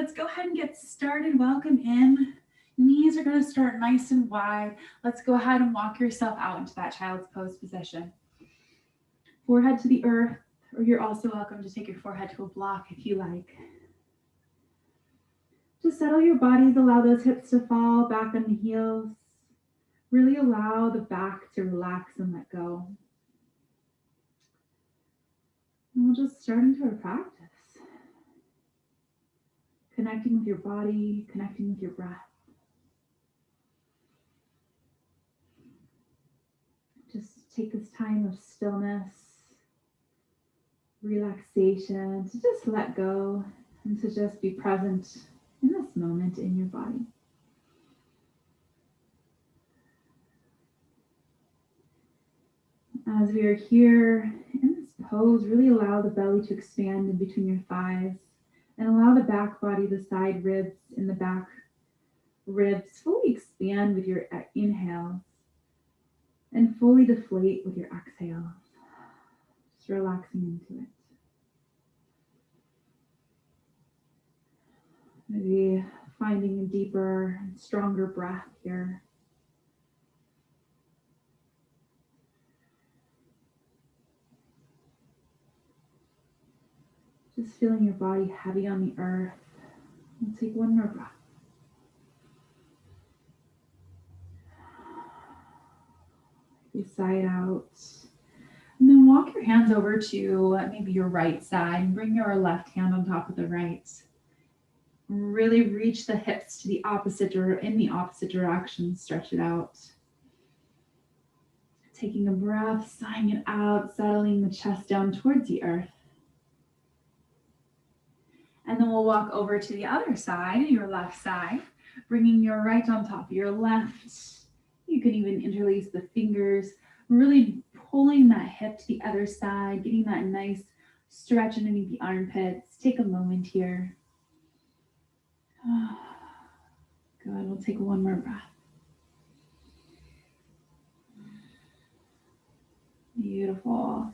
let's go ahead and get started. Welcome in. Knees are going to start nice and wide. Let's go ahead and walk yourself out into that child's pose position. Forehead to the earth, or you're also welcome to take your forehead to a block if you like. Just settle your bodies, allow those hips to fall back on the heels. Really allow the back to relax and let go. And we'll just start into our practice. Connecting with your body, connecting with your breath. Just take this time of stillness, relaxation, to just let go and to just be present in this moment in your body. As we are here in this pose, really allow the belly to expand in between your thighs and allow the back body, the side ribs in the back ribs fully expand with your inhale and fully deflate with your exhale. Just relaxing into it. Maybe finding a deeper and stronger breath here. Just feeling your body heavy on the earth. We'll take one more breath. You sigh it out. And then walk your hands over to maybe your right side. Bring your left hand on top of the right. Really reach the hips to the opposite or in the opposite direction. Stretch it out. Taking a breath, sighing it out, settling the chest down towards the earth. And then we'll walk over to the other side, your left side, bringing your right on top of your left. You can even interlace the fingers, really pulling that hip to the other side, getting that nice stretch underneath the armpits. Take a moment here. Good, we'll take one more breath. Beautiful.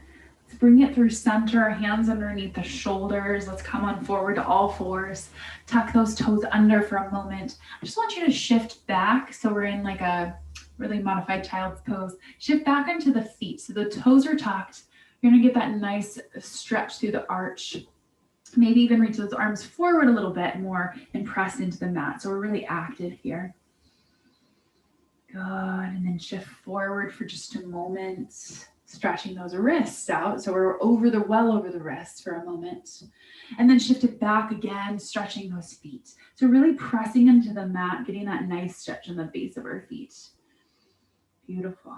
Let's bring it through center, hands underneath the shoulders. Let's come on forward to all fours. Tuck those toes under for a moment. I just want you to shift back. So we're in like a really modified child's pose. Shift back into the feet. So the toes are tucked. You're gonna get that nice stretch through the arch. Maybe even reach those arms forward a little bit more and press into the mat. So we're really active here. Good, and then shift forward for just a moment. Stretching those wrists out. So we're well over the wrists for a moment. And then shift it back again, stretching those feet. So really pressing into the mat, getting that nice stretch on the base of our feet. Beautiful.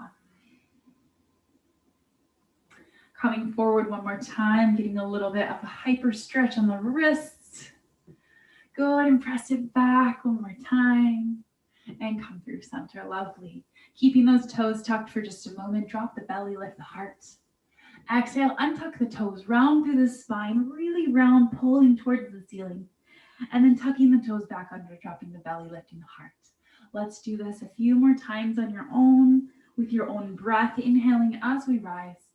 Coming forward one more time, getting a little bit of a hyper stretch on the wrists. Good, and press it back one more time. And come through center, lovely. Keeping those toes tucked for just a moment, drop the belly, lift the heart. Exhale, untuck the toes, round through the spine, really round, pulling towards the ceiling. And then tucking the toes back under, dropping the belly, lifting the heart. Let's do this a few more times on your own, with your own breath, inhaling as we rise,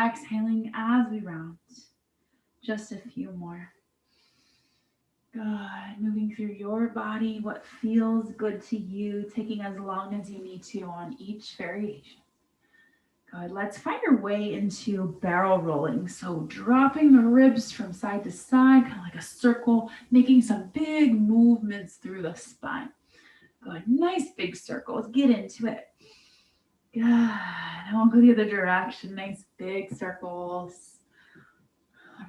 exhaling as we round. Just a few more. Good. Moving through your body, what feels good to you, taking as long as you need to on each variation. Good. Let's find our way into barrel rolling. So dropping the ribs from side to side, kind of like a circle, making some big movements through the spine. Good. Nice big circles. Get into it. Good. And we'll go the other direction. Nice big circles.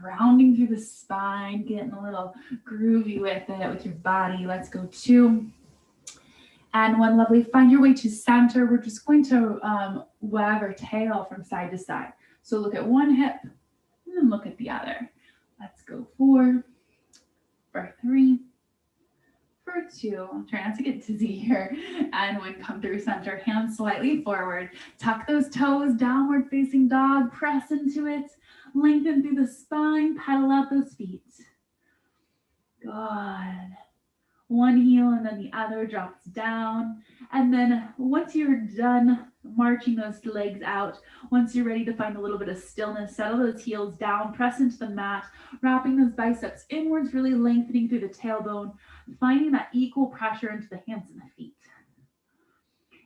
Rounding through the spine, getting a little groovy with it, with your body. Let's go 2. And 1, lovely. Find your way to center. We're just going to wag our tail from side to side. So look at one hip and then look at the other. Let's go 4, for 3, for 2. Try not to get dizzy here. And 1, come through center, hands slightly forward. Tuck those toes, downward facing dog, press into it. Lengthen through the spine, pedal out those feet. Good. One heel and then the other drops down. And then once you're done marching those legs out. Once you're ready to find a little bit of stillness, settle those heels down, press into the mat, wrapping those biceps inwards, really lengthening through the tailbone, finding that equal pressure into the hands and the feet.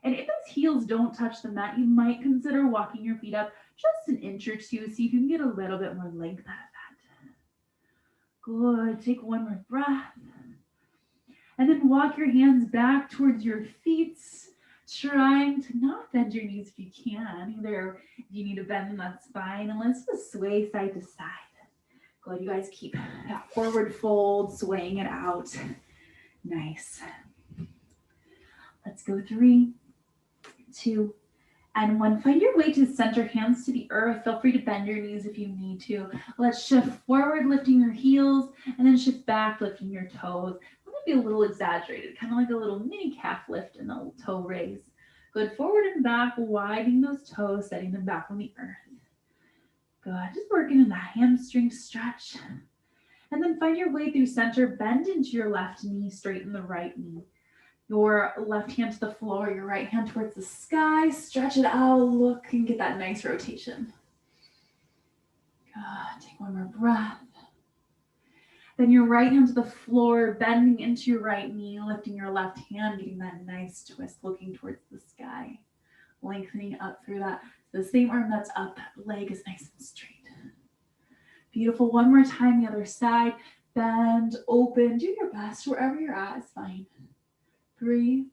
And if those heels don't touch the mat, you might consider walking your feet up just an inch or two so you can get a little bit more length out of that. Good. Take one more breath. And then walk your hands back towards your feet, trying to not bend your knees if you can. Either if you need to bend in that spine, and let's just sway side to side. Good. You guys keep that forward fold, swaying it out. Nice. Let's go 3, 2, and 1. Find your way to center, hands to the earth. Feel free to bend your knees if you need to. Let's shift forward, lifting your heels, and then shift back, lifting your toes. It might be a little exaggerated, kind of like a little mini calf lift and a toe raise. Good. Forward and back, widening those toes, setting them back on the earth. Good. Just working in that hamstring stretch. And then find your way through center. Bend into your left knee, straighten the right knee. Your left hand to the floor, your right hand towards the sky. Stretch it out, look, and get that nice rotation. Good. Take one more breath. Then your right hand to the floor, bending into your right knee, lifting your left hand, getting that nice twist, looking towards the sky. Lengthening up through that. The same arm that's up, leg is nice and straight. Beautiful. One more time, the other side. Bend, open, do your best. Wherever you're at is fine. Breathe.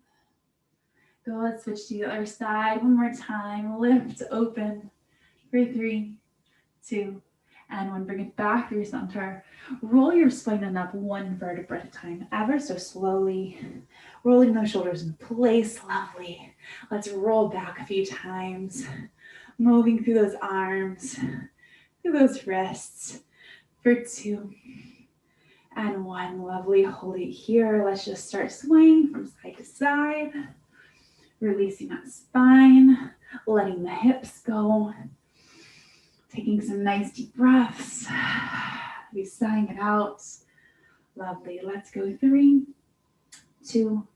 Go, let's switch to the other side. One more time. Lift, open. For 3, 2, and 1. Bring it back through center. Roll your spine up one vertebra at a time, ever so slowly. Rolling those shoulders in place. Lovely. Let's roll back a few times. Moving through those arms, through those wrists. For 2, and 1. Lovely. Hold it here. Let's just start swaying from side to side. Releasing that spine. Letting the hips go. Taking some nice deep breaths. Be sighing it out. Lovely. Let's go 3, 2,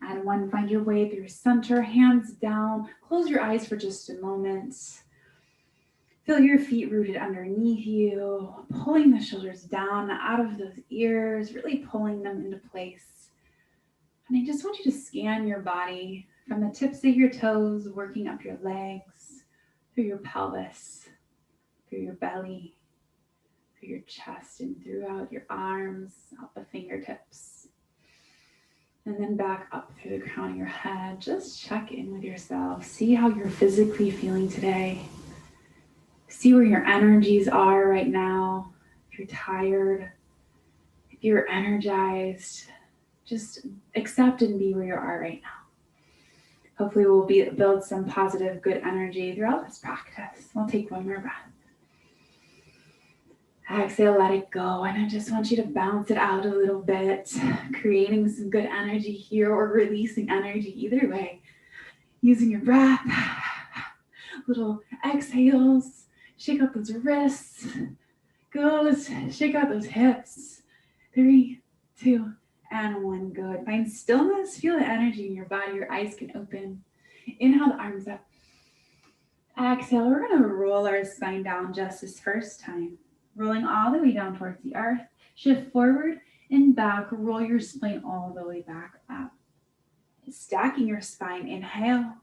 and 1. Find your way through center. Hands down. Close your eyes for just a moment. Feel your feet rooted underneath you, pulling the shoulders down out of those ears, really pulling them into place. And I just want you to scan your body from the tips of your toes, working up your legs, through your pelvis, through your belly, through your chest, and throughout your arms, out the fingertips. And then back up through the crown of your head. Just check in with yourself. See how you're physically feeling today. See where your energies are right now. If you're tired, if you're energized, just accept and be where you are right now. Hopefully we'll build some positive, good energy throughout this practice. We'll take one more breath. Exhale, let it go. And I just want you to bounce it out a little bit, creating some good energy here or releasing energy either way. Using your breath, little exhales. Shake out those wrists. Go, let's shake out those hips. 3, 2, and 1. Good. Find stillness. Feel the energy in your body. Your eyes can open. Inhale the arms up. Exhale. We're going to roll our spine down just this first time. Rolling all the way down towards the earth. Shift forward and back. Roll your spine all the way back up. Stacking your spine. Inhale.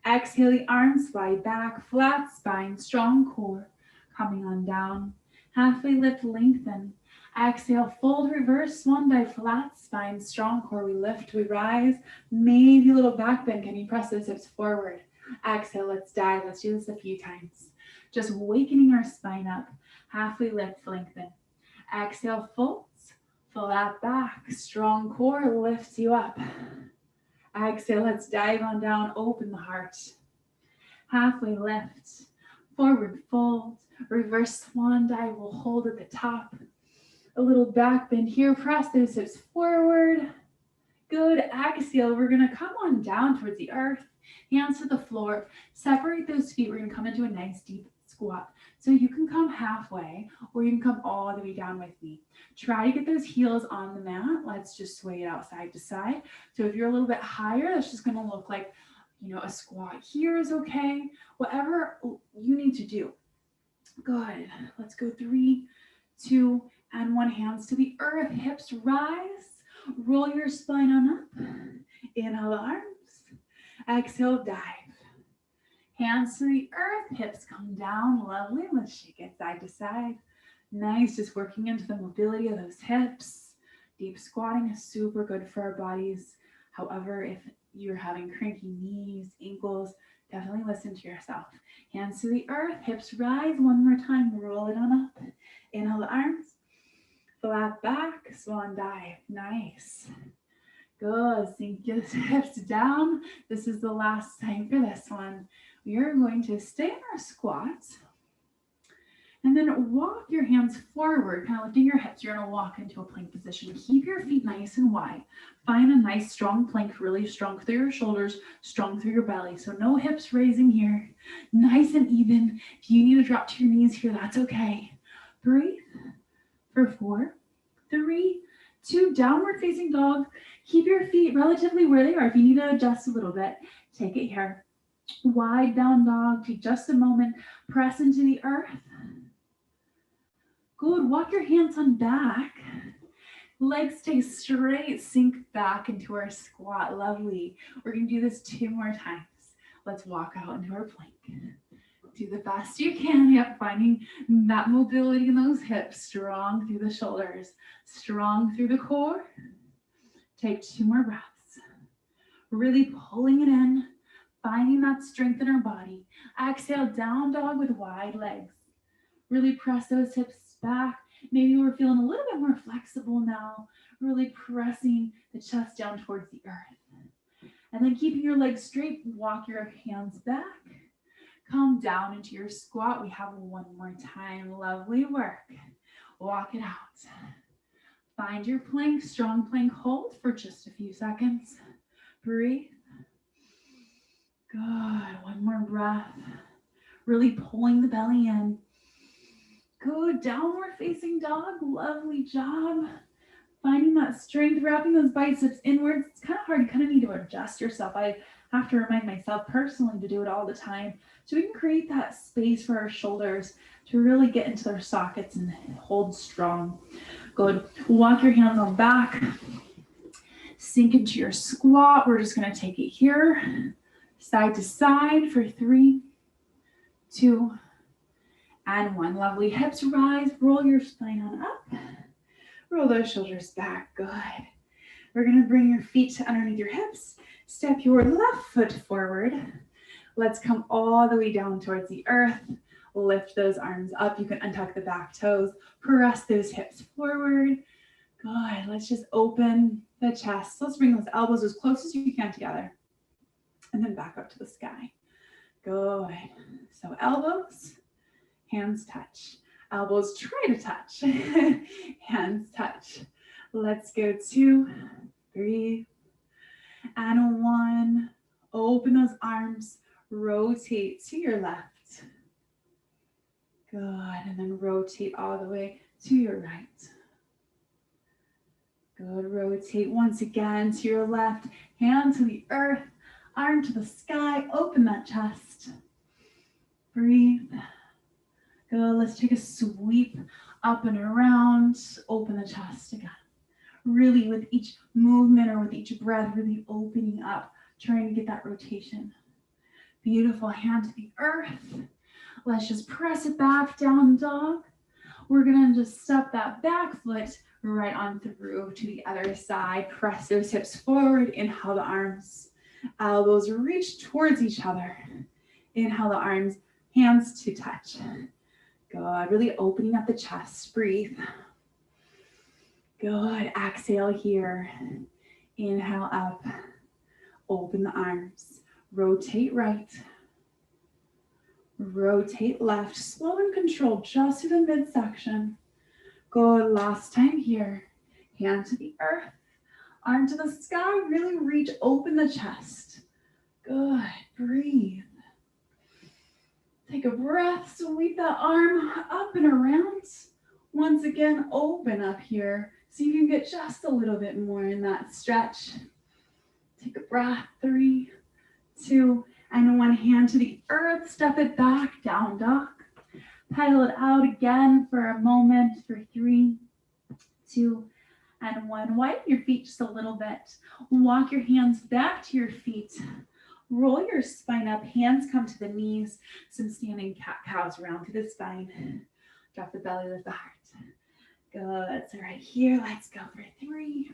Exhale, the arms fly back, flat spine, strong core. Coming on down. Halfway lift, lengthen. Exhale, fold, reverse, swan dive, flat spine, strong core. We lift, we rise. Maybe a little back bend. Can you press those hips forward? Exhale, let's dive. Let's do this a few times. Just wakening our spine up. Halfway lift, lengthen. Exhale, folds, flat back, strong core lifts you up. Exhale, let's dive on down, open the heart. Halfway lift, forward fold, reverse swan dive, we'll hold at the top. A little back bend here, press those hips forward. Good, exhale, we're gonna come on down towards the earth, hands to the floor, separate those feet, we're gonna come into a nice deep squat. So you can come halfway or you can come all the way down with me. Try to get those heels on the mat. Let's just sway it out side to side. So if you're a little bit higher, that's just gonna look like A squat here is okay. Whatever you need to do. Good. Let's go 3, 2, and 1. Hands to the earth. Hips rise. Roll your spine on up. Inhale the arms. Exhale, dive. Hands to the earth. Hips come down. Lovely. Let's shake it side to side. Nice. Just working into the mobility of those hips. Deep squatting is super good for our bodies. However, if you're having cranky knees, ankles, definitely listen to yourself. Hands to the earth, hips rise. One more time, roll it on up. Inhale the arms, flat back, swan dive. Nice. Good. Sink your hips down. This is the last time for this one. We are going to stay in our squats. And then walk your hands forward, kind of lifting your hips. You're going to walk into a plank position. Keep your feet nice and wide. Find a nice strong plank, really strong through your shoulders, strong through your belly. So no hips raising here. Nice and even. If you need to drop to your knees here, that's okay. Breathe for 4, 3, 2, downward facing dog. Keep your feet relatively where they are. If you need to adjust a little bit, take it here. Wide down dog. Take just a moment. Press into the earth. Good. Walk your hands on back. Legs stay straight. Sink back into our squat. Lovely. We're going to do this 2 more times. Let's walk out into our plank. Do the best you can. Yep, finding that mobility in those hips. Strong through the shoulders. Strong through the core. Take 2 more breaths. Really pulling it in. Finding that strength in our body. Exhale, down dog with wide legs. Really press those hips back. Maybe we're feeling a little bit more flexible now. Really pressing the chest down towards the earth. And then keeping your legs straight, walk your hands back. Come down into your squat. We have 1 more time. Lovely work. Walk it out. Find your plank, strong plank hold for just a few seconds. Breathe. Good. 1 more breath. Really pulling the belly in. Good. Downward facing dog. Lovely job. Finding that strength, wrapping those biceps inwards. It's kind of hard. You kind of need to adjust yourself. I have to remind myself personally to do it all the time. So we can create that space for our shoulders to really get into their sockets and hold strong. Good. Walk your hands on back. Sink into your squat. We're just going to take it here. Side to side for 3, 2, and 1. Lovely. Hips rise. Roll your spine on up. Roll those shoulders back. Good. We're going to bring your feet to underneath your hips. Step your left foot forward. Let's come all the way down towards the earth. Lift those arms up. You can untuck the back toes. Press those hips forward. Good. Let's just open the chest. Let's bring those elbows as close as you can together. And then back up to the sky. Good. So elbows, hands touch. Elbows try to touch. Hands touch. Let's go 2, 3, and 1. Open those arms. Rotate to your left. Good. And then rotate all the way to your right. Good. Rotate once again to your left. Hand to the earth. Arm to the sky. Open that chest. Breathe. Good. Let's take a sweep up and around. Open the chest again. Really with each movement or with each breath, really opening up, trying to get that rotation. Beautiful. Hand to the earth. Let's just press it back, down dog. We're going to just step that back foot right on through to the other side. Press those hips forward. Inhale the arms. Elbows reach towards each other. Inhale the arms, hands to touch. Good. Really opening up the chest. Breathe. Good. Exhale here. Inhale up. Open the arms. Rotate right. Rotate left. Slow and controlled just to the midsection. Good. Last time here. Hand to the earth. Arm to the sky. Really reach. Open the chest. Good. Breathe. Take a breath. Sweep that arm up and around. Once again, open up here. See if you can get just a little bit more in that stretch. Take a breath. 3, 2, and one hand to the earth. Step it back, down dog. Pedal it out again for a moment for 3, 2, and 1. Widen your feet just a little bit. Walk your hands back to your feet. Roll your spine up. Hands come to the knees. Some standing cat-cows around through the spine. Drop the belly, lift the heart. Good. So right here, let's go for 3,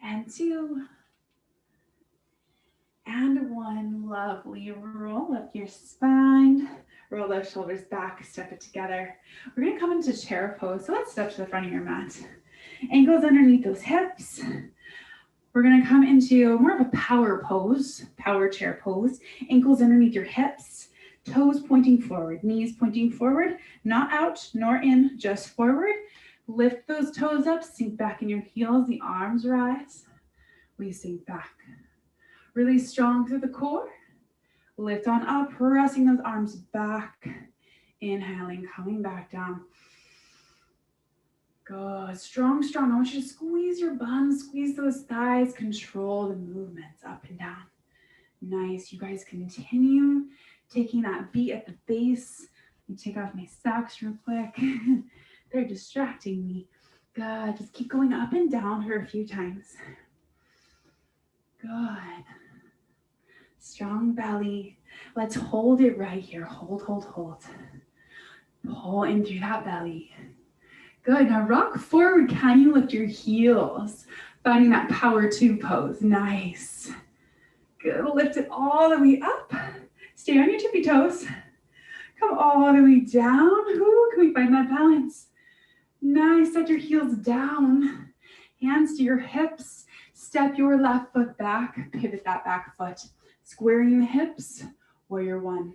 and 2, and 1. Lovely. Roll up your spine. Roll those shoulders back, step it together. We're gonna come into chair pose. So let's step to the front of your mat. Ankles underneath those hips. We're gonna come into more of a power pose, power chair pose. Ankles underneath your hips, toes pointing forward, knees pointing forward, not out nor in, just forward. Lift those toes up, sink back in your heels, the arms rise. We sink back. Really strong through the core. Lift on up, pressing those arms back. Inhaling, coming back down. Good, strong, strong. I want you to squeeze your buns, squeeze those thighs, control the movements up and down. Nice, you guys continue taking that beat at the base. Let me take off my socks real quick. They're distracting me. Good, just keep going up and down here a few times. Good. Strong belly. Let's hold it right here. Hold, hold, hold. Pull in through that belly. Good. Now rock forward. Can you lift your heels? Finding that power 2 pose. Nice. Good. Lift it all the way up. Stay on your tippy toes. Come all the way down. Ooh, can we find that balance? Nice. Set your heels down. Hands to your hips. Step your left foot back. Pivot that back foot. Squaring the hips, warrior 1.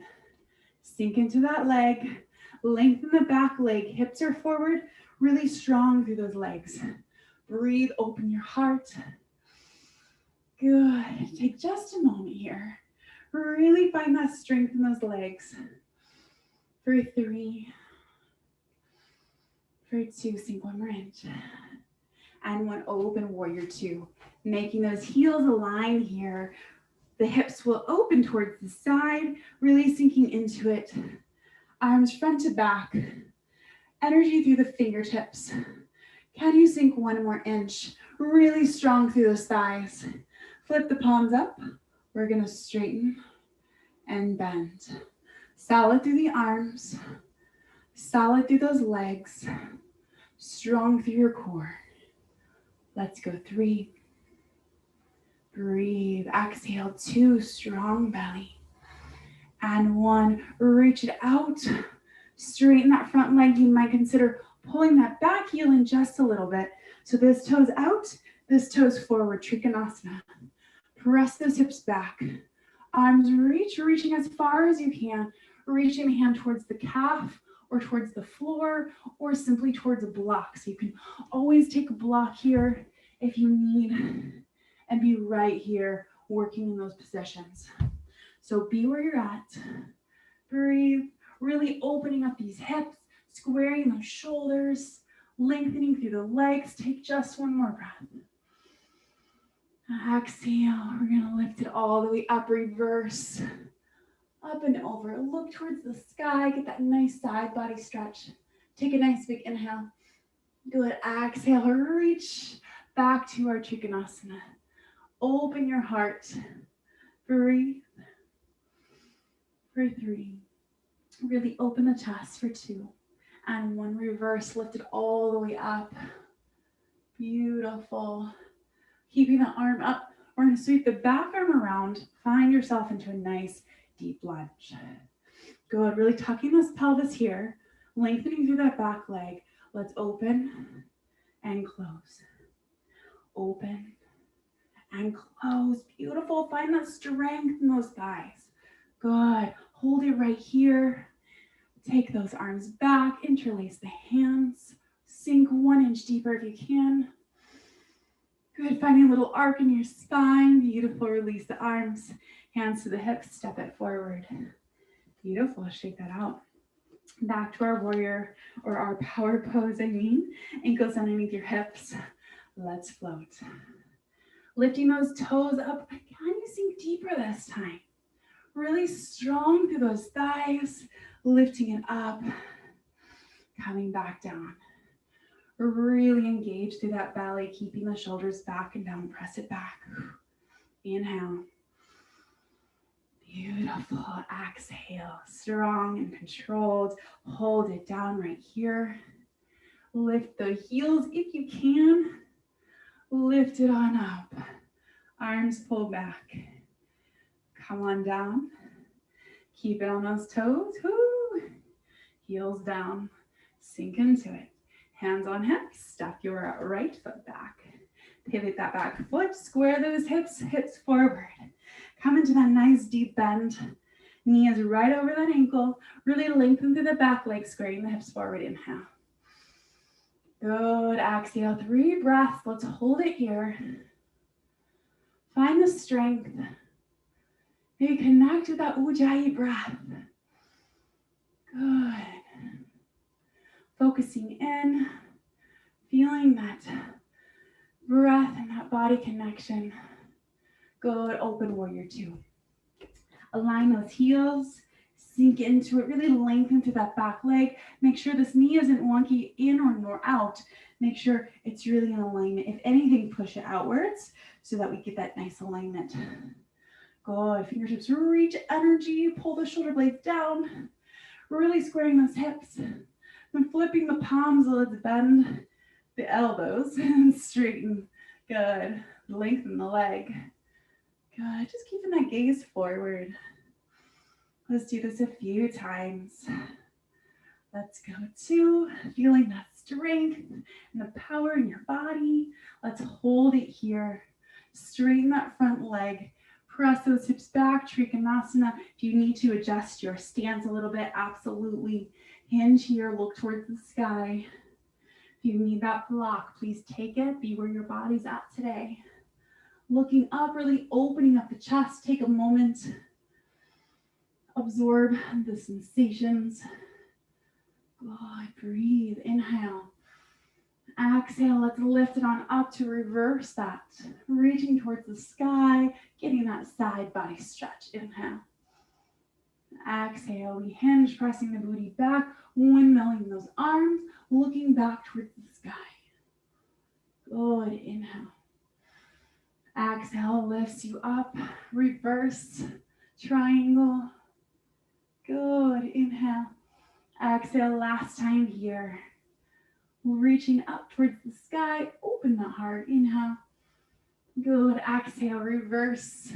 Sink into that leg, lengthen the back leg, hips are forward, really strong through those legs. Breathe, open your heart. Good, take just a moment here. Really find that strength in those legs. For 3, for 2, sink 1 more inch. And 1, open warrior 2. Making those heels align here. The hips will open towards the side, really sinking into it. Arms front to back. Energy through the fingertips. Can you sink 1 more inch? Really strong through those thighs. Flip the palms up. We're gonna straighten and bend. Solid through the arms. Solid through those legs. Strong through your core. Let's go 3. Breathe, exhale 2, strong belly. And 1, reach it out. Straighten that front leg. You might consider pulling that back heel in just a little bit. So this toe's out, this toe's forward, Trikonasana. Press those hips back. Arms reaching as far as you can. Reaching the hand towards the calf or towards the floor or simply towards a block. So you can always take a block here if you need. And be right here working in those positions. So be where you're at. Breathe, really opening up these hips, squaring those shoulders, lengthening through the legs. Take just 1 more breath. Exhale, we're gonna lift it all the way up, reverse, up and over. Look towards the sky, get that nice side body stretch. Take a nice big inhale. Good, exhale, reach back to our Trikonasana. Open your heart. Breathe. For 3. Really open the chest for 2. And 1, reverse. Lift it all the way up. Beautiful. Keeping the arm up. We're going to sweep the back arm around. Find yourself into a nice deep lunge. Good. Really tucking this pelvis here. Lengthening through that back leg. Let's open and close. Open and close. Beautiful. Find that strength in those thighs. Good. Hold it right here. Take those arms back. Interlace the hands. Sink 1 inch deeper if you can. Good. Finding a little arc in your spine. Beautiful. Release the arms. Hands to the hips. Step it forward. Beautiful. Shake that out. Back to our warrior or our power pose, Ankles underneath your hips. Let's float. Lifting those toes up. Can you sink deeper this time? Really strong through those thighs, lifting it up, coming back down. Really engage through that belly, keeping the shoulders back and down. Press it back. Inhale. Beautiful. Exhale. Strong and controlled. Hold it down right here. Lift the heels if you can. Lift it on up. Arms pull back. Come on down. Keep it on those toes. Woo. Heels down. Sink into it. Hands on hips. Step your right foot back. Pivot that back foot. Square those hips forward. Come into that nice deep bend. Knee is right over that ankle. Really lengthen through the back leg, squaring the hips forward. Inhale. Good. Exhale. 3 breaths. Let's hold it here. Find the strength. Maybe connect with that Ujjayi breath. Good. Focusing in. Feeling that breath and that body connection. Good. Open warrior 2. Align those heels. Sink into it. Really lengthen through that back leg. Make sure this knee isn't wonky in or nor out. Make sure it's really in alignment. If anything, push it outwards so that we get that nice alignment. Good. Fingertips reach energy. Pull the shoulder blades down. Really squaring those hips. And flipping the palms. Let's bend the elbows and straighten. Good. Lengthen the leg. Good. Just keeping that gaze forward. Let's do this a few times. Let's go 2. Feeling that strength and the power in your body. Let's hold it here. Straighten that front leg. Press those hips back. Trikonasana. If you need to adjust your stance a little bit, absolutely. Hinge here. Look towards the sky. If you need that block, please take it. Be where your body's at today. Looking up, really opening up the chest. Take a moment. Absorb the sensations. Good. Breathe. Inhale. Exhale. Let's lift it on up to reverse that. Reaching towards the sky. Getting that side body stretch. Inhale. Exhale. We hinge, pressing the booty back. Windmilling those arms. Looking back towards the sky. Good. Inhale. Exhale. Lifts you up. Reverse. Triangle. Good. Inhale. Exhale. Last time here. Reaching up towards the sky. Open the heart. Inhale. Good. Exhale. Reverse.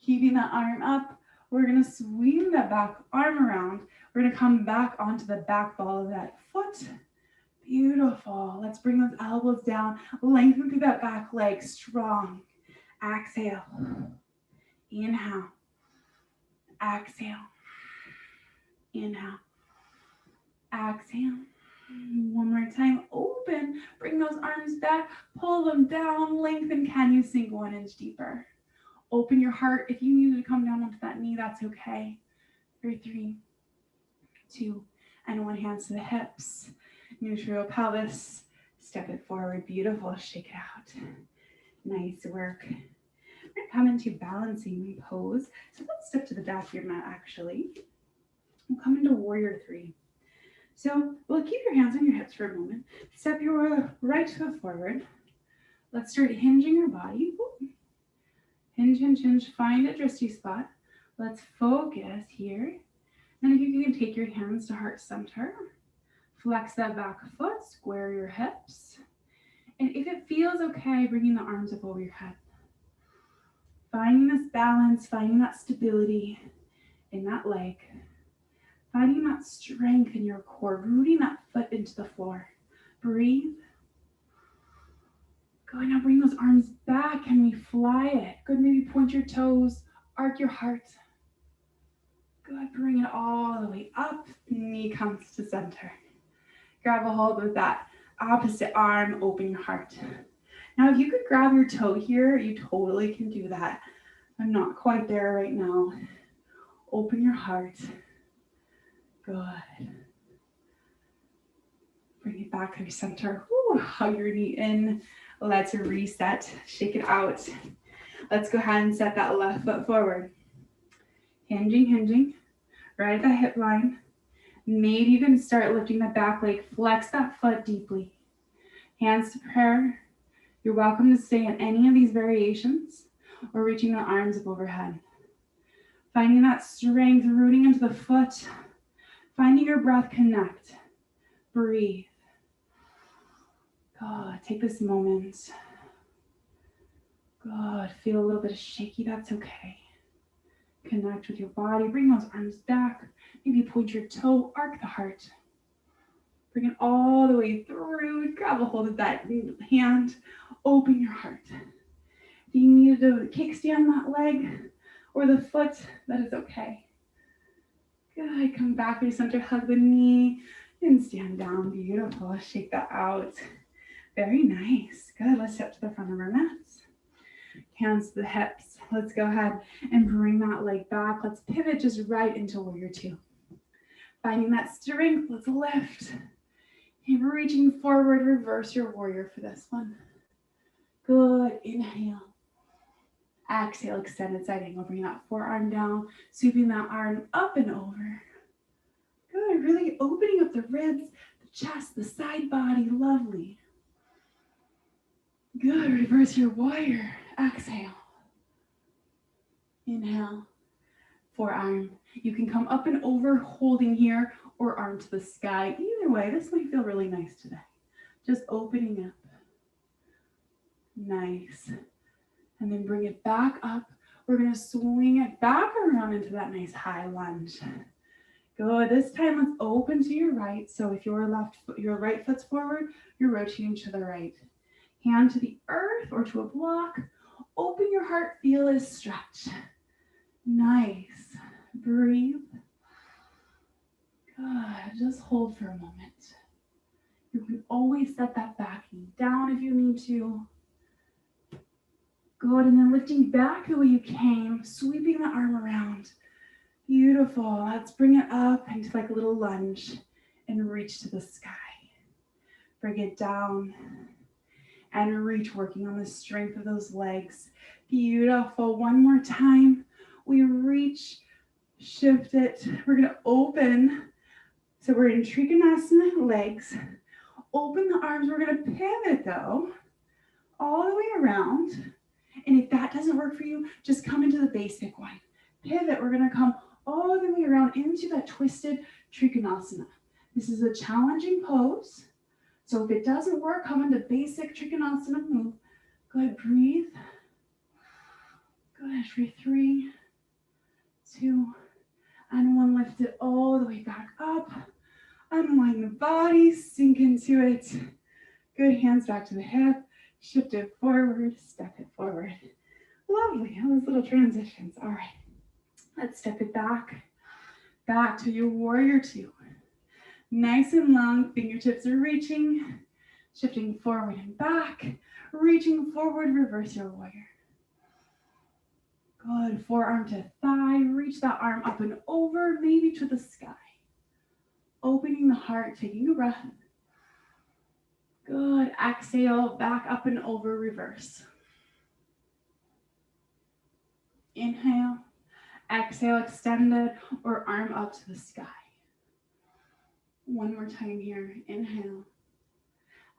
Keeping that arm up. We're going to swing that back arm around. We're going to come back onto the back ball of that foot. Beautiful. Let's bring those elbows down. Lengthen through that back leg. Strong. Exhale. Inhale. Exhale. Inhale. Exhale. One more time. Open. Bring those arms back. Pull them down. Lengthen. Can you sink 1 inch deeper? Open your heart. If you need to come down onto that knee, that's okay. 3, 2, and 1. Hands to the hips. Neutral pelvis. Step it forward. Beautiful. Shake it out. Nice work. We're going to come into balancing pose. So let's step to the back of your mat, actually. We'll come into warrior 3. So we'll keep your hands on your hips for a moment. Step your right foot forward. Let's start hinging your body. Hinge, hinge, hinge. Find a drishti spot. Let's focus here. And if you can take your hands to heart center. Flex that back foot. Square your hips. And if it feels okay, bringing the arms up over your head. Finding this balance, finding that stability in that leg. Finding that strength in your core, rooting that foot into the floor. Breathe. Go now, bring those arms back and we fly it. Good, maybe point your toes, arc your heart. Good, bring it all the way up. Knee comes to center. Grab a hold with that opposite arm, open your heart. Now, if you could grab your toe here, you totally can do that. I'm not quite there right now. Open your heart. Good. Bring it back to center. Ooh, hug your knee in. Let's reset, shake it out. Let's go ahead and set that left foot forward. Hinging, right at the hip line. Maybe you can start lifting the back leg, flex that foot deeply. Hands to prayer. You're welcome to stay in any of these variations or reaching the arms up overhead. Finding that strength, rooting into the foot. Finding your breath connect. Breathe. God, take this moment. God, feel a little bit shaky, that's okay. Connect with your body, bring those arms back. Maybe point your toe, arc the heart. Bring it all the way through, grab a hold of that hand, open your heart. If you needed to kickstand that leg or the foot, that is okay. Good, come back through center, hug the knee, and stand down, beautiful. Shake that out. Very nice, good. Let's step to the front of our mats. Hands to the hips. Let's go ahead and bring that leg back. Let's pivot just right into warrior two. Finding that strength, let's lift. And reaching forward, reverse your warrior for this one. Good, inhale. Exhale, extended side angle. Bring that forearm down, sweeping that arm up and over. Good, really opening up the ribs, the chest, the side body, lovely. Good, reverse your warrior. Exhale. Inhale. Forearm. You can come up and over, holding here, or arm to the sky. Either way, this might feel really nice today. Just opening up. Nice. And then bring it back up. We're going to swing it back around into that nice high lunge. Good. This time, let's open to your right. So if your right foot's forward, you're rotating to the right. Hand to the earth or to a block. Open your heart, feel a stretch. Nice. Breathe. Good. Just hold for a moment. You can always set that back knee down if you need to. Good. And then lifting back the way you came, sweeping the arm around. Beautiful. Let's bring it up into like a little lunge and reach to the sky. Bring it down and reach, working on the strength of those legs. Beautiful. One more time. We reach, shift it. We're going to open. So we're in Trikonasana, legs. Open the arms. We're going to pivot though, all the way around. And if that doesn't work for you, just come into the basic one. Pivot. We're going to come all the way around into that twisted Trikonasana. This is a challenging pose. So if it doesn't work, come into basic Trikonasana move. Good, breathe. Good, for 3, 2, and 1. Lift it all the way back up. Unwind the body, sink into it. Good, hands back to the hip. Shift it forward, step it forward. Lovely, those little transitions. All right, let's step it back to your warrior two. Nice and long, fingertips are reaching, shifting forward and back, reaching forward, reverse your warrior. Good, forearm to thigh, reach that arm up and over, maybe to the sky. Opening the heart, taking a breath. Good, exhale, back up and over, reverse. Inhale, exhale, extended or arm up to the sky. One more time here, inhale,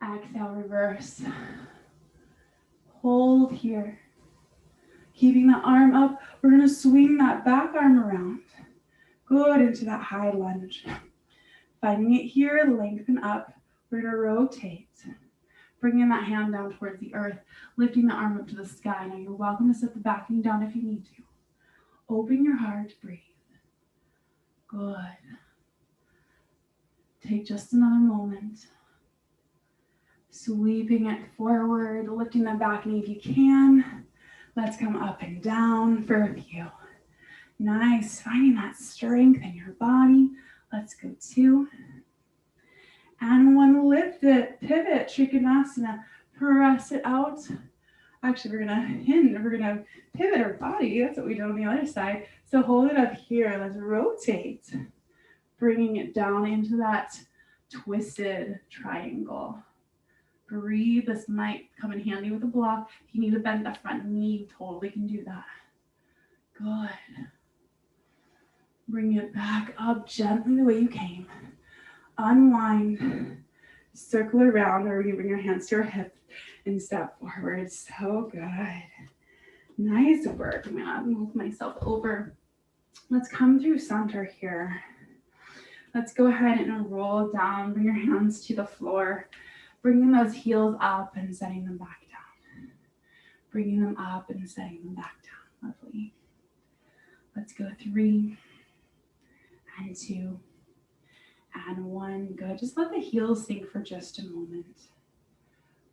exhale, reverse. Hold here. Keeping the arm up, we're gonna swing that back arm around. Good, into that high lunge. Finding it here, lengthen up. We're gonna rotate. Bringing that hand down towards the earth, lifting the arm up to the sky. Now you're welcome to set the back knee down if you need to. Open your heart, breathe. Good. Take just another moment. Sweeping it forward, lifting the back knee if you can. Let's come up and down for a few. Nice, finding that strength in your body. Let's go 2. And 1, lift it, pivot, Trikonasana, press it out. Actually, we're gonna pivot our body. That's what we do on the other side. So hold it up here, let's rotate. Bringing it down into that twisted triangle. Breathe. This might come in handy with a block. If you need to bend the front knee, you totally can do that. Good. Bring it back up gently the way you came. Unwind. Circle around, or you bring your hands to your hips and step forward. So good. Nice work. I'm gonna move myself over. Let's come through center here. Let's go ahead and roll down. Bring your hands to the floor. Bringing those heels up and setting them back down. Bringing them up and setting them back down. Lovely. Let's go 3 and 2 and 1. Good. Just let the heels sink for just a moment.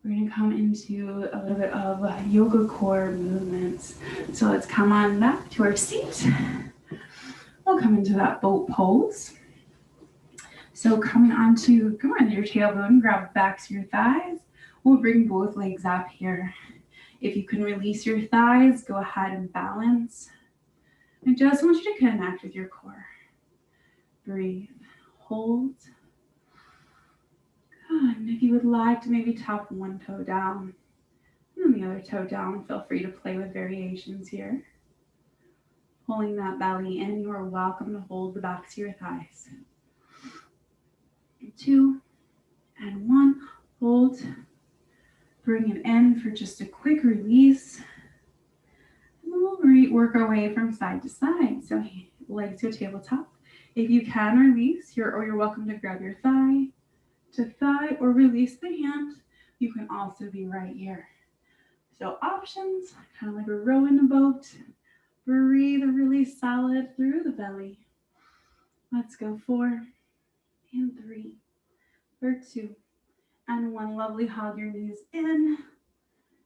We're going to come into a little bit of yoga core movements. So let's come on back to our seat. We'll come into that boat pose. So come on to your tailbone, grab the backs of your thighs. We'll bring both legs up here. If you can release your thighs, go ahead and balance. I just want you to connect with your core. Breathe, hold. Good. And if you would like to maybe tap one toe down and then the other toe down, feel free to play with variations here. Pulling that belly in, you are welcome to hold the backs of your thighs. 2 and 1, hold. Bring it in for just a quick release. And then we'll work our way from side to side. So legs to a tabletop. If you can release, you're welcome to grab your thigh to thigh or release the hand. You can also be right here. So options, kind of like a row in a boat. Breathe really solid through the belly. Let's go 4 and 3 for 2 and 1. Lovely. Hug your knees in.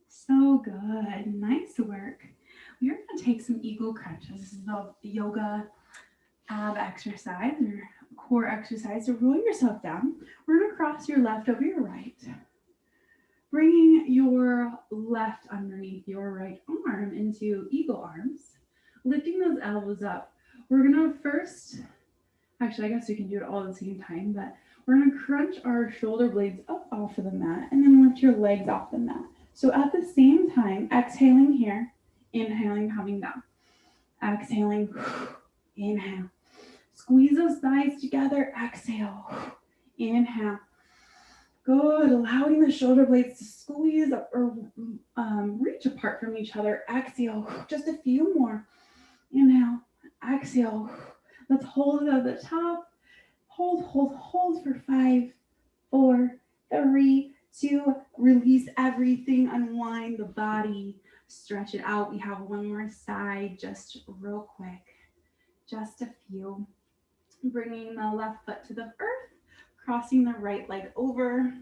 So good. Nice work. We are going to take some eagle crunches. This is the yoga ab exercise or core exercise. So roll yourself down. We're going to cross your left over your right. Bringing your left underneath your right arm into eagle arms. Lifting those elbows up. We're going to first, actually, I guess we can do it all at the same time, but we're going to crunch our shoulder blades up off of the mat and then lift your legs off the mat. So at the same time, exhaling here, inhaling, coming down. Exhaling, inhale. Squeeze those thighs together, exhale, inhale. Good, allowing the shoulder blades to squeeze up or reach apart from each other. Exhale, just a few more. Inhale, exhale. Let's hold it at the top. Hold for 5, 4, 3, 2. Release everything, unwind the body, stretch it out. We have one more side, just real quick. Just a few. Bringing the left foot to the earth, crossing the right leg over,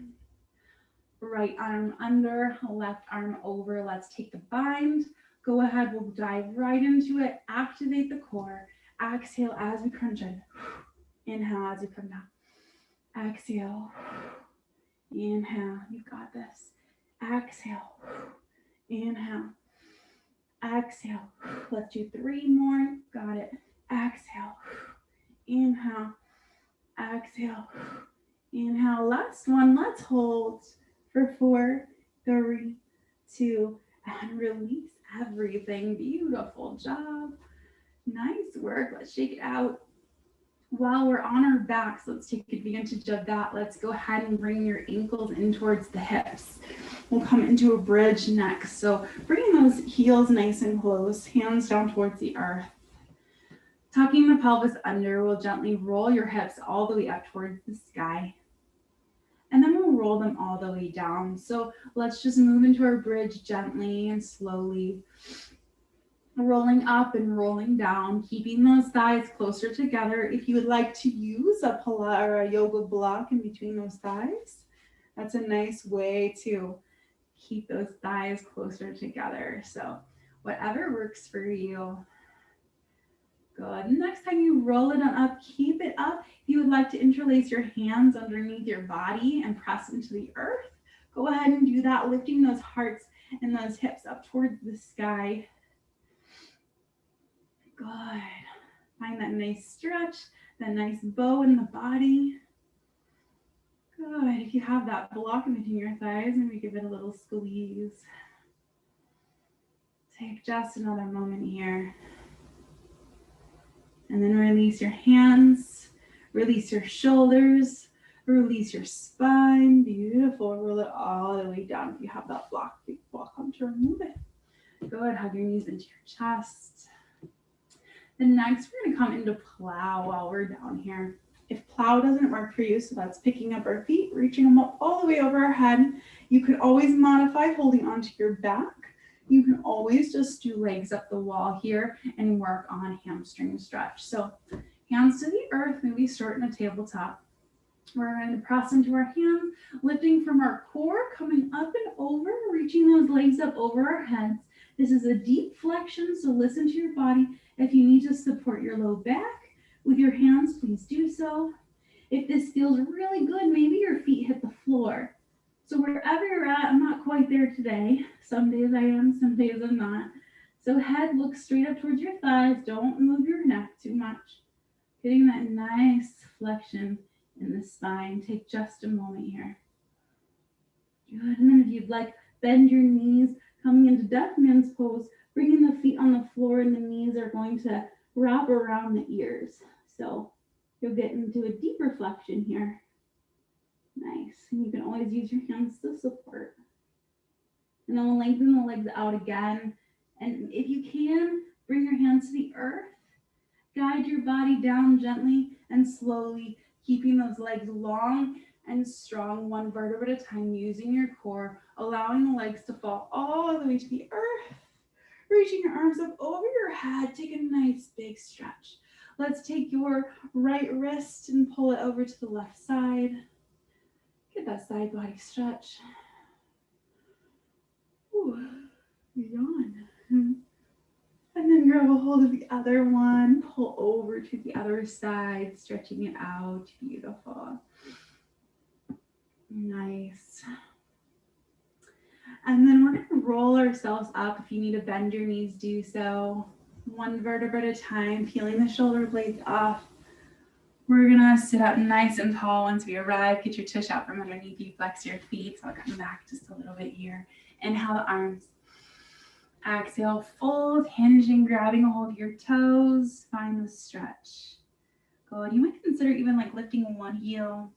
right arm under, left arm over. Let's take the bind. Go ahead, we'll dive right into it. Activate the core. Exhale as we crunch in. Inhale as you come down. Exhale. Inhale. You got this. Exhale. Inhale. Exhale. Let's do 3 more. Got it. Exhale. Inhale. Exhale. Inhale. Last one. Let's hold for 4, 3, 2, and release everything. Beautiful job. Nice work. Let's shake it out. While we're on our backs, let's take advantage of that. Let's go ahead and bring your ankles in towards the hips. We'll come into a bridge next. So bringing those heels nice and close, hands down towards the earth. Tucking the pelvis under, we'll gently roll your hips all the way up towards the sky. And then we'll roll them all the way down. So let's just move into our bridge gently and slowly. Rolling up and rolling down, keeping those thighs closer together. If you would like to use a or a yoga block in between those thighs, that's a nice way to keep those thighs closer together. So whatever works for you. Good. Next time you roll it on up, keep it up. If you would like to interlace your hands underneath your body and press into the earth, go ahead and do that, lifting those hearts and those hips up towards the sky. Good. Find that nice stretch, that nice bow in the body. Good. If you have that block in between your thighs, maybe give it a little squeeze. Take just another moment here. And then release your hands, release your shoulders, release your spine. Beautiful. Roll it all the way down. If you have that block, big block on to remove it. Good. Hug your knees into your chest. Then next, we're going to come into plow while we're down here. If plow doesn't work for you, so that's picking up our feet, reaching them up all the way over our head. You could always modify holding onto your back. You can always just do legs up the wall here and work on hamstring stretch. So hands to the earth, maybe start in a tabletop. We're going to press into our hands, lifting from our core, coming up and over, reaching those legs up over our heads. This is a deep flexion, so listen to your body. If you need to support your low back with your hands, please do so. If this feels really good, maybe your feet hit the floor. So wherever you're at, I'm not quite there today. Some days I am, some days I'm not. So head looks straight up towards your thighs. Don't move your neck too much. Getting that nice flexion in the spine. Take just a moment here. Good. And then if you'd like, bend your knees, coming into deaf man's pose, bringing the feet on the floor, and the knees are going to wrap around the ears. So you'll get into a deeper flexion here. Nice. And you can always use your hands to support. And then lengthen the legs out again. And if you can, bring your hands to the earth. Guide your body down gently and slowly, keeping those legs long and strong, one vertebra at a time, using your core, allowing the legs to fall all the way to the earth. Reaching your arms up over your head. Take a nice big stretch. Let's take your right wrist and pull it over to the left side. Get that side body stretch. Ooh, yawn. And then grab a hold of the other one. Pull over to the other side, stretching it out. Beautiful. Nice. And then we're going to roll ourselves up. If you need to bend your knees, do so. One vertebra at a time, peeling the shoulder blades off. We're going to sit up nice and tall once we arrive. Get your tush out from underneath you. Flex your feet. So I'll come back just a little bit here. Inhale the arms. Exhale, fold, hinging, grabbing a hold of your toes. Find the stretch. Good. You might consider even like lifting one heel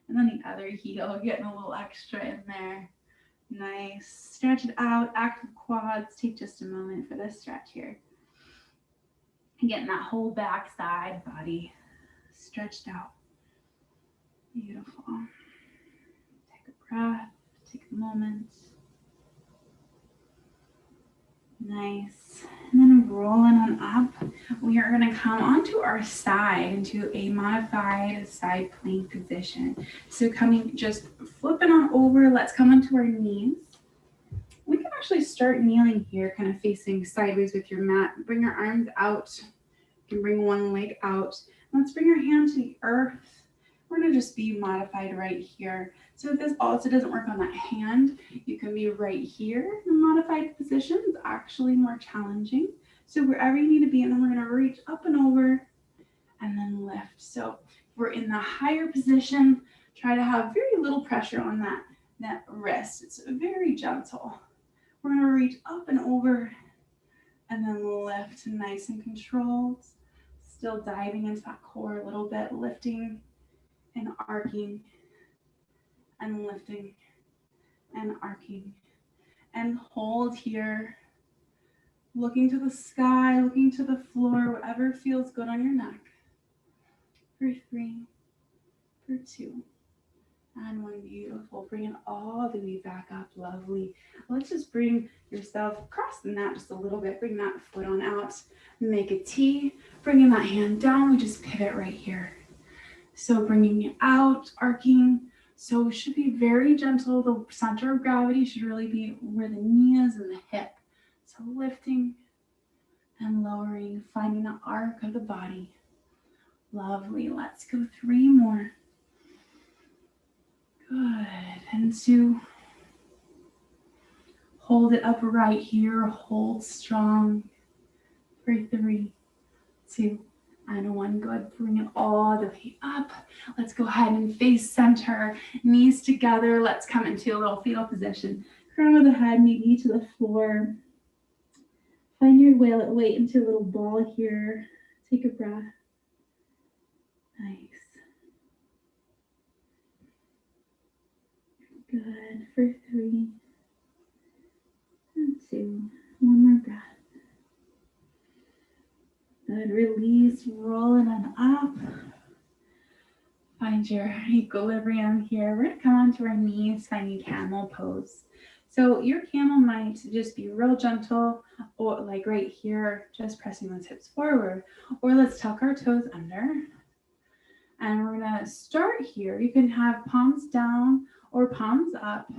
and then the other heel, getting a little extra in there. Nice. Stretch it out. Active quads. Take just a moment for this stretch here. And getting that whole back side body stretched out. Beautiful. Take a breath. Take a moment. Nice. And then rolling on up, we are going to come onto our side into a modified side plank position. So coming, just flipping on over, let's come onto our knees. We can actually start kneeling here, kind of facing sideways with your mat. Bring your arms out. You can bring one leg out. Let's bring our hand to the earth. We're going to just be modified right here. So if this also doesn't work on that hand, you can be right here in the modified position. It's actually more challenging. So wherever you need to be, and then we're going to reach up and over and then lift. So if we're in the higher position, try to have very little pressure on that wrist. It's very gentle. We're going to reach up and over and then lift, nice and controlled. Still diving into that core a little bit, lifting and arcing and lifting and arcing. And hold here, looking to the sky, looking to the floor, whatever feels good on your neck. For 3, for 2, and 1. Beautiful. Bring it all the way back up. Lovely. Let's just bring yourself across the mat just a little bit. Bring that foot on out. Make a T. Bringing that hand down. We just pivot right here. So bringing it out, arcing. So it should be very gentle. The center of gravity should really be where the knee is and the hip. So lifting and lowering, finding the arc of the body. Lovely. Let's go 3 more. Good. And 2. Hold it upright here. Hold strong. For 3, 2, And one, good. Bring it all the way up. Let's go ahead and face center, knees together. Let's come into a little fetal position. Crown of the head, maybe to the floor. Find your weight into a little ball here. Take a breath. Nice. Good. For 3 and 2. One more breath. Good. Release. Rolling on up. Find your equilibrium here. We're going to come onto our knees, finding camel pose. So your camel might just be real gentle, or like right here, just pressing those hips forward. Or let's tuck our toes under. And we're going to start here. You can have palms down or palms up,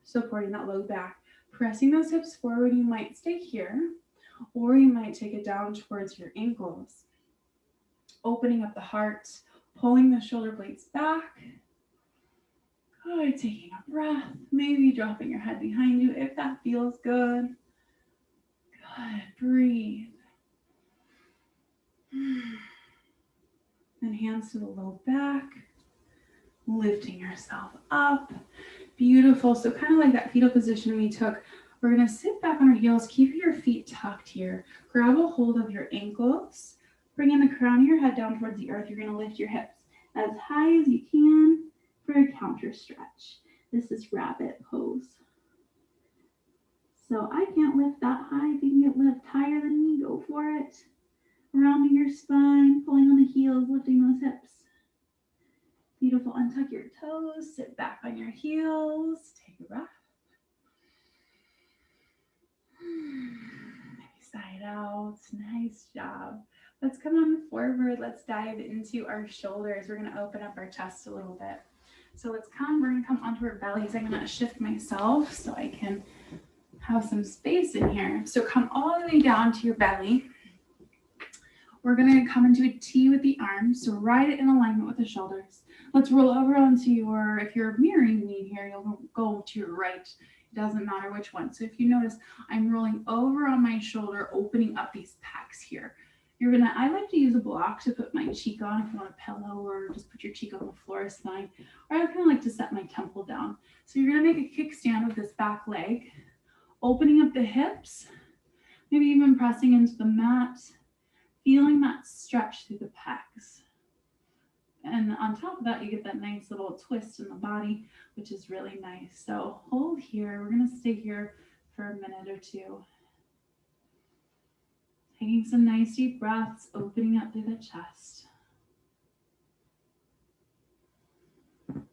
supporting that low back. Pressing those hips forward, you might stay here, or you might take it down towards your ankles. Opening up the heart, pulling the shoulder blades back. Good, taking a breath, maybe dropping your head behind you if that feels good. Good, breathe. Then hands to the low back, lifting yourself up. Beautiful. So kind of like that fetal position we took, we're going to sit back on our heels, keep your feet tucked here. Grab a hold of your ankles. Bring in the crown of your head down towards the earth. You're going to lift your hips as high as you can for a counter stretch. This is rabbit pose. So I can't lift that high. If you can lift higher than me, go for it. Rounding your spine, pulling on the heels, lifting those hips. Beautiful. Untuck your toes, sit back on your heels, take a breath. Side out. Nice job. Let's come on forward. Let's dive into our shoulders. We're going to open up our chest a little bit. So we're going to come onto our bellies. I'm going to shift myself so I can have some space in here. So come all the way down to your belly. We're going to come into a T with the arms. So right in alignment with the shoulders. Let's roll over onto if you're mirroring me here, you'll go to your right. It doesn't matter which one. So if you notice, I'm rolling over on my shoulder, opening up these pecs here. I like to use a block to put my cheek on. If you want a pillow or just put your cheek on the floor is fine. Or I kind of like to set my temple down. So you're going to make a kickstand with this back leg, opening up the hips, maybe even pressing into the mat, feeling that stretch through the pecs. And on top of that, you get that nice little twist in the body, which is really nice. So hold here. We're going to stay here for a minute or two. Taking some nice deep breaths, opening up through the chest. Good.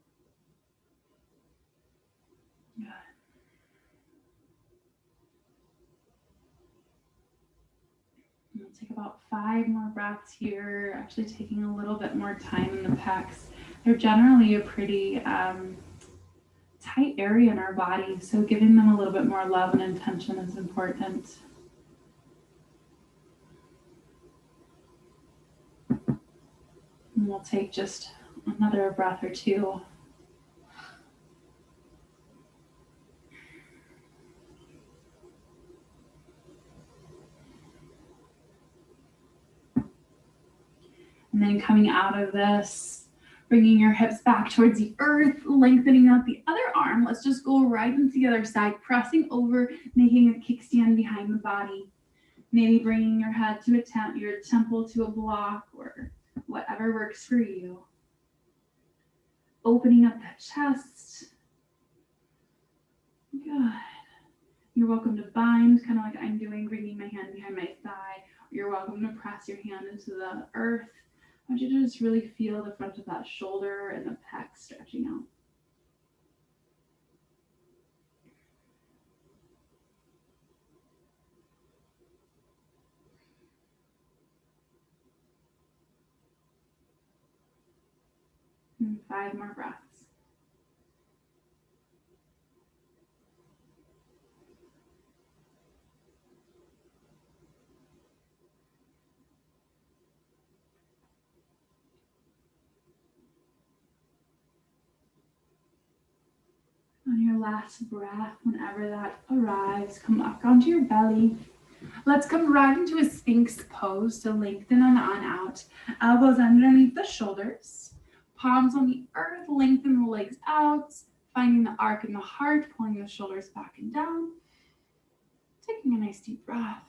We'll take about 5 more breaths here, actually taking a little bit more time in the pecs. They're generally a pretty tight area in our body, so giving them a little bit more love and intention is important. And we'll take just another breath or two. And then coming out of this, bringing your hips back towards the earth, lengthening out the other arm. Let's just go right into the other side, pressing over, making a kickstand behind the body. Maybe bringing your head to your temple to a block or whatever works for you. Opening up that chest. Good. You're welcome to bind, kind of like I'm doing, bringing my hand behind my thigh. You're welcome to press your hand into the earth. I want you to just really feel the front of that shoulder and the pec stretching out. And 5 more breaths. On your last breath, whenever that arrives, come back onto your belly. Let's come right into a Sphinx pose. So lengthen on out. Elbows underneath the shoulders. Palms on the earth. Lengthen the legs out. Finding the arc in the heart. Pulling the shoulders back and down. Taking a nice deep breath.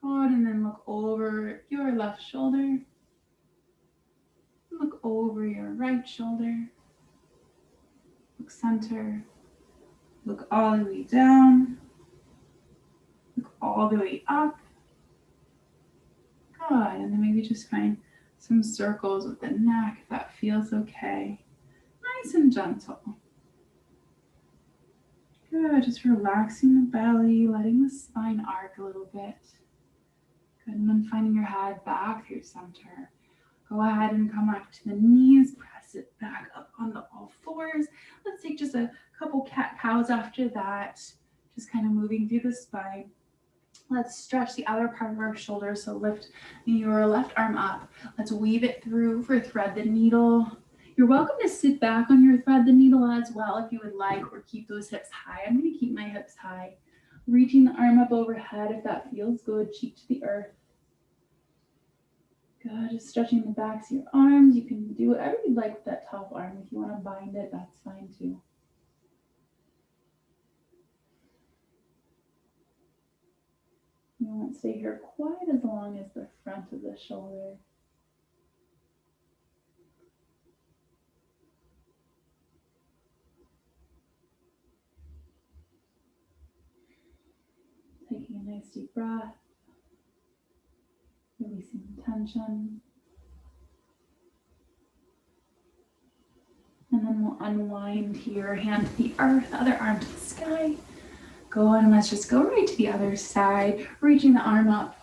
Good. And then look over your left shoulder. Look over your right shoulder. Look center. Look all the way down. Look all the way up. Good. And then maybe just find some circles with the neck if that feels okay. Nice and gentle. Good. Just relaxing the belly, letting the spine arc a little bit. Good. And then finding your head back through center. Go ahead and come up to the knees. Press it back up onto all fours. Let's take just a couple cat-cows after that. Just kind of moving through the spine. Let's stretch the other part of our shoulder. So lift your left arm up. Let's weave it through for thread the needle. You're welcome to sit back on your thread the needle as well if you would like, or keep those hips high. I'm going to keep my hips high. Reaching the arm up overhead if that feels good, cheek to the earth. Good, just stretching the backs of your arms. You can do whatever you'd like with that top arm. If you want to bind it, that's fine too. You won't stay here quite as long as the front of the shoulder. Taking a nice deep breath. Releasing the tension. And then we'll unwind here, hand to the earth, other arm to the sky. Go on, and let's just go right to the other side, reaching the arm up,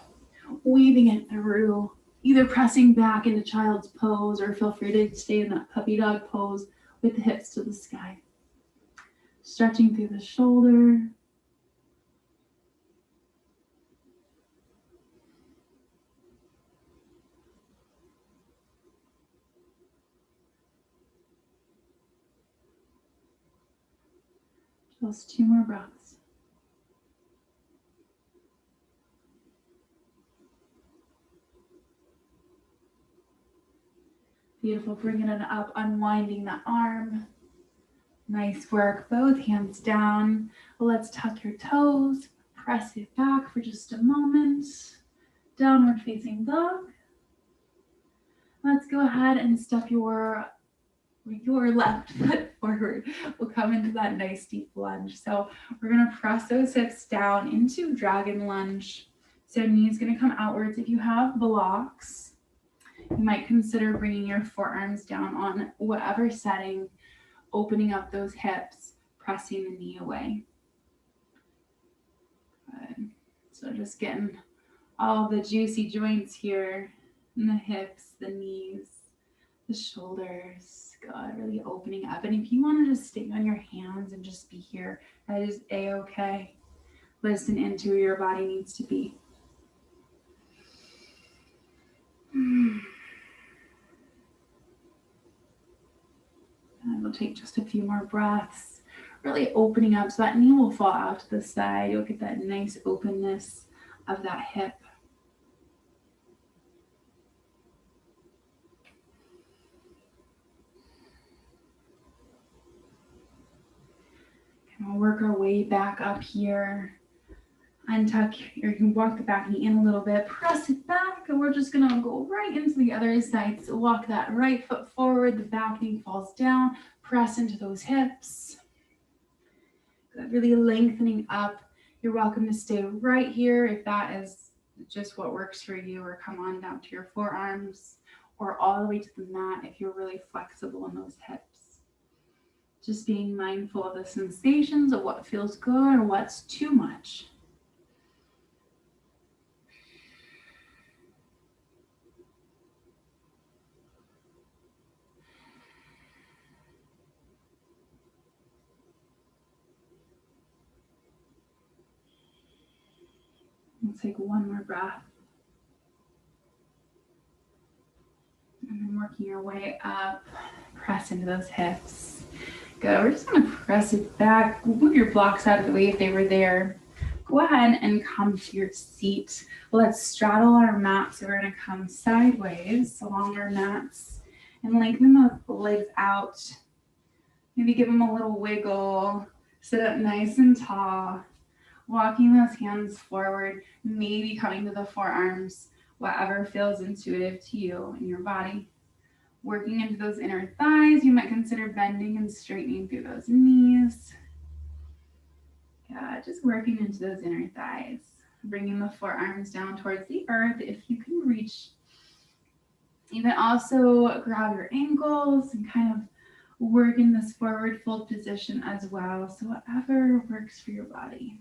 weaving it through, either pressing back into child's pose, or feel free to stay in that puppy dog pose with the hips to the sky. Stretching through the shoulder. Just 2 more breaths. Beautiful, bringing it up, unwinding the arm. Nice work, both hands down. Let's tuck your toes, press it back for just a moment. Downward facing dog. Let's go ahead and step your left foot forward. We'll come into that nice deep lunge. So we're gonna press those hips down into dragon lunge. So knees gonna come outwards. If you have blocks, you might consider bringing your forearms down on whatever setting, opening up those hips, pressing the knee away. Good. So just getting all the juicy joints here in the hips, the knees, the shoulders. Good, really opening up. And if you want to just stay on your hands and just be here, that is a-okay. Listen into where your body needs to be. And we'll take just a few more breaths, really opening up so that knee will fall out to the side. You'll get that nice openness of that hip. And we'll work our way back up here. Untuck, or you can walk the back knee in a little bit, press it back, and we're just gonna go right into the other side. So walk that right foot forward, the back knee falls down, press into those hips. Good, really lengthening up. You're welcome to stay right here if that is just what works for you, or come on down to your forearms, or all the way to the mat if you're really flexible in those hips. Just being mindful of the sensations of what feels good or what's too much. We'll take one more breath. And then working your way up, press into those hips. Good, we're just gonna press it back. Move your blocks out of the way if they were there. go ahead and come to your seat. Let's straddle our mat. So we're going to come sideways along our mats and lengthen the legs out. Maybe give them a little wiggle. Sit up nice and tall. Walking those hands forward, maybe coming to the forearms, whatever feels intuitive to you and your body. Working into those inner thighs, you might consider bending and straightening through those knees. Yeah, just working into those inner thighs. Bringing the forearms down towards the earth if you can reach. You can also grab your ankles and kind of work in this forward fold position as well. So whatever works for your body.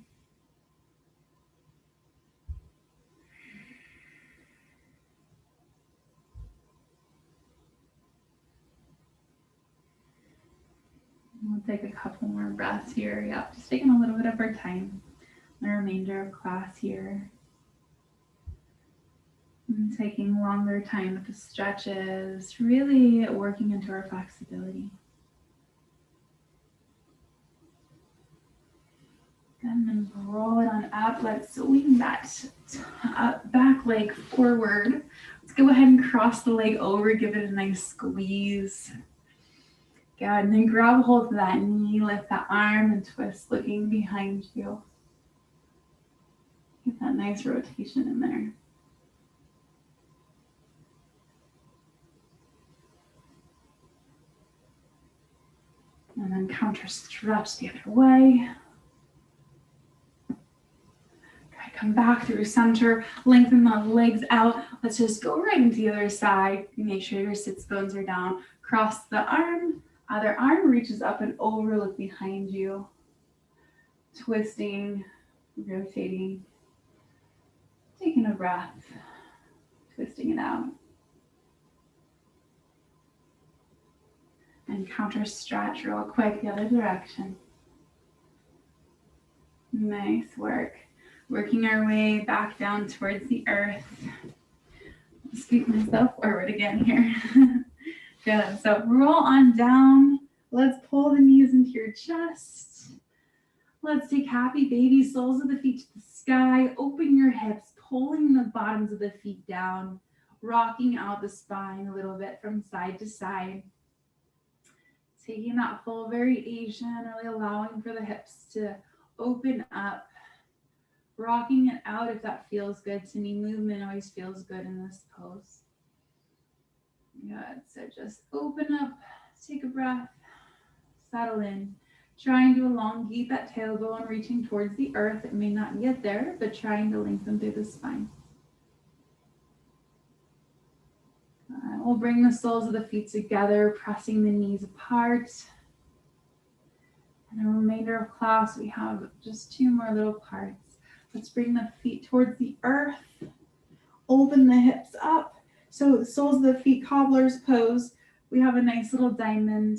We'll take a couple more breaths here. Yep, just taking a little bit of our time. The remainder of class here. And taking longer time with the stretches, really working into our flexibility. And then roll it on up. Let's swing that back leg forward. Let's go ahead and cross the leg over, give it a nice squeeze. Good, and then grab a hold of that knee, lift that arm and twist, looking behind you. Get that nice rotation in there. And then counter stretch the other way. Okay, come back through center, lengthen the legs out. Let's just go right into the other side. Make sure your sits bones are down. Cross the arm. Other arm reaches up and over, look behind you. Twisting, rotating. Taking a breath, twisting it out. And counter stretch real quick the other direction. Nice work. Working our way back down towards the earth. Scoop myself forward again here. Good. So roll on down. Let's pull the knees into your chest. Let's take happy baby, soles of the feet to the sky. Open your hips, pulling the bottoms of the feet down, rocking out the spine a little bit from side to side. Taking that full variation, really allowing for the hips to open up. Rocking it out if that feels good to me. Movement always feels good in this pose. Good. So just open up, take a breath, settle in. Trying to elongate that tailbone, reaching towards the earth. It may not get there, but trying to lengthen through the spine. We'll bring the soles of the feet together, pressing the knees apart. And the remainder of class, we have just two more little parts. Let's bring the feet towards the earth. Open the hips up. So the soles of the feet, cobbler's pose. We have a nice little diamond.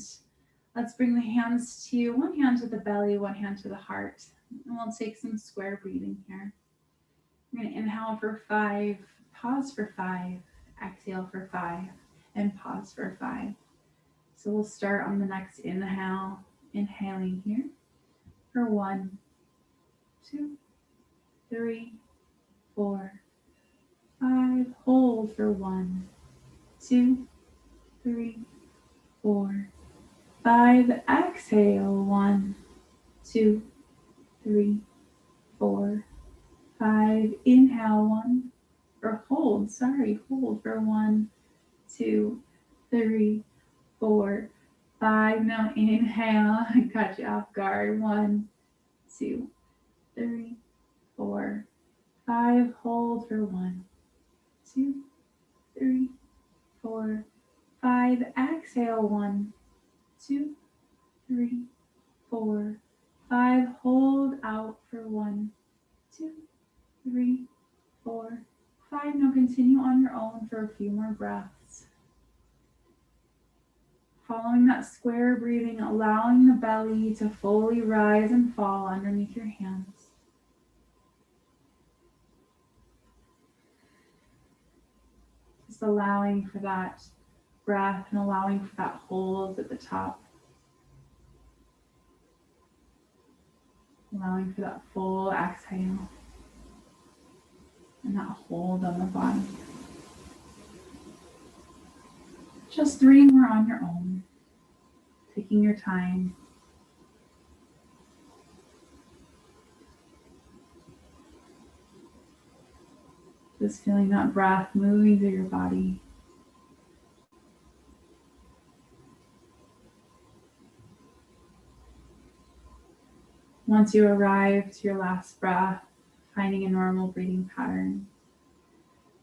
Let's bring the hands to one hand to the belly, one hand to the heart. And we'll take some square breathing here. We're going to inhale for 5, pause for 5, exhale for 5, and pause for 5. So we'll start on the next inhale, inhaling here for 1, 2, 3, 4, 5. Hold for 1, 2, 3, 4, 5. Exhale 1, 2, 3, 4, 5. Inhale 1, or hold for 1, 2, 3, 4, 5. Now inhale, I got you off guard. 1, 2, 3, 4, 5. Hold for 1, 2, 3, 4, 5. Exhale 1, 2, 3, 4, 5. Hold out for 1, 2, 3, 4, 5. Now continue on your own for a few more breaths. Following that square breathing, allowing the belly to fully rise and fall underneath your hands. Just allowing for that breath and allowing for that hold at the top. allowing for that full exhale and that hold on the body. Just 3 more on your own, taking your time. Just feeling that breath moving through your body. Once you arrive to your last breath, finding a normal breathing pattern,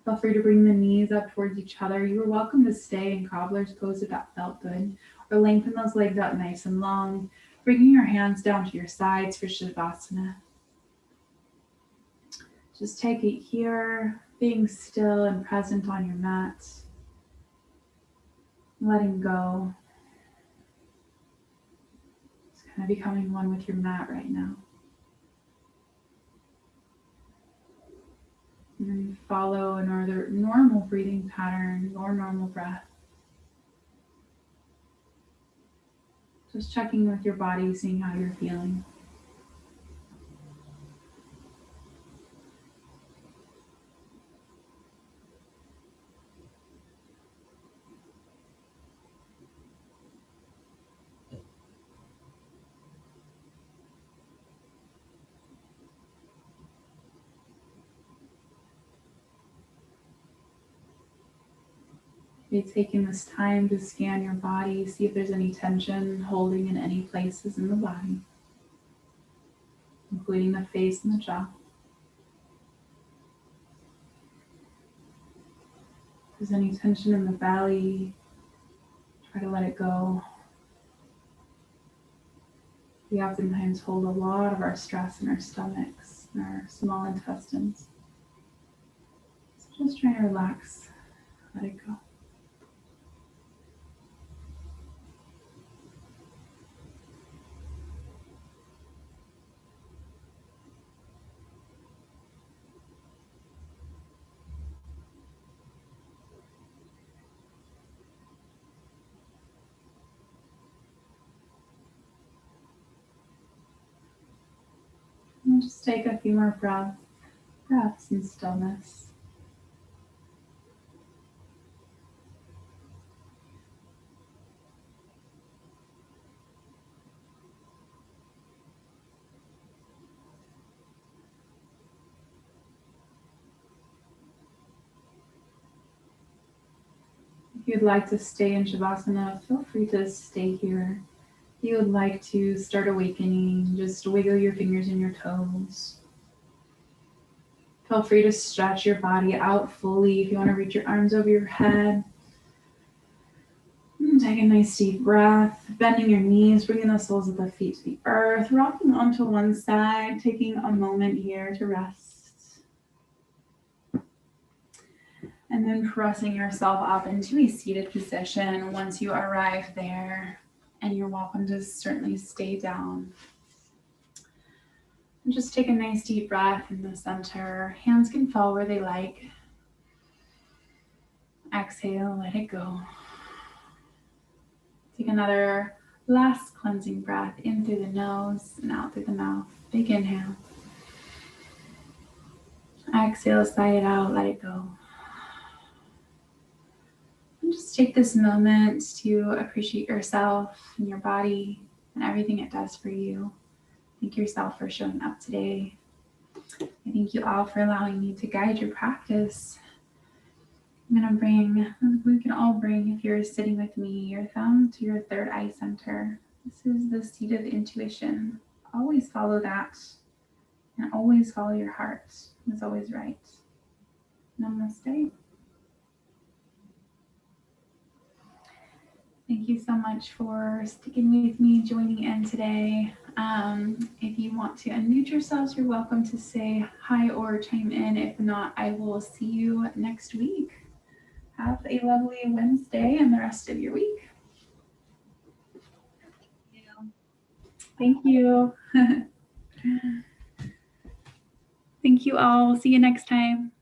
feel free to bring the knees up towards each other. You are welcome to stay in cobbler's pose if that felt good, or lengthen those legs out nice and long, bringing your hands down to your sides for Shavasana. Just take it here, being still and present on your mat, letting go. Just kind of becoming one with your mat right now. And then follow another normal breathing pattern, your normal breath. Just checking with your body, seeing how you're feeling. Be taking this time to scan your body, see if there's any tension holding in any places in the body, including the face and the jaw. If there's any tension in the belly, try to let it go. We oftentimes hold a lot of our stress in our stomachs and our small intestines. So just try to relax, let it go. And just take a few more breaths in stillness. If you'd like to stay in Shavasana, feel free to stay here. If you would like to start awakening, just wiggle your fingers and your toes. Feel free to stretch your body out fully. If you want to reach your arms over your head, take a nice deep breath, bending your knees, bringing the soles of the feet to the earth, rocking onto one side, taking a moment here to rest. And then pressing yourself up into a seated position once you arrive there. And you're welcome to certainly stay down. And just take a nice deep breath in the center. Hands can fall where they like. Exhale, let it go. Take another last cleansing breath in through the nose and out through the mouth. Big inhale. Exhale, sigh it out, let it go. And just take this moment to appreciate yourself and your body and everything it does for you. Thank yourself for showing up today. I thank you all for allowing me to guide your practice. We can all bring, if you're sitting with me, your thumb to your third eye center. This is the seat of intuition. Always follow that and always follow your heart. It's always right. Namaste. Thank you so much for sticking with me, joining in today. If you want to unmute yourselves, you're welcome to say hi or chime in. If not, I will see you next week. Have a lovely Wednesday and the rest of your week. Thank you. Thank you all. See you next time.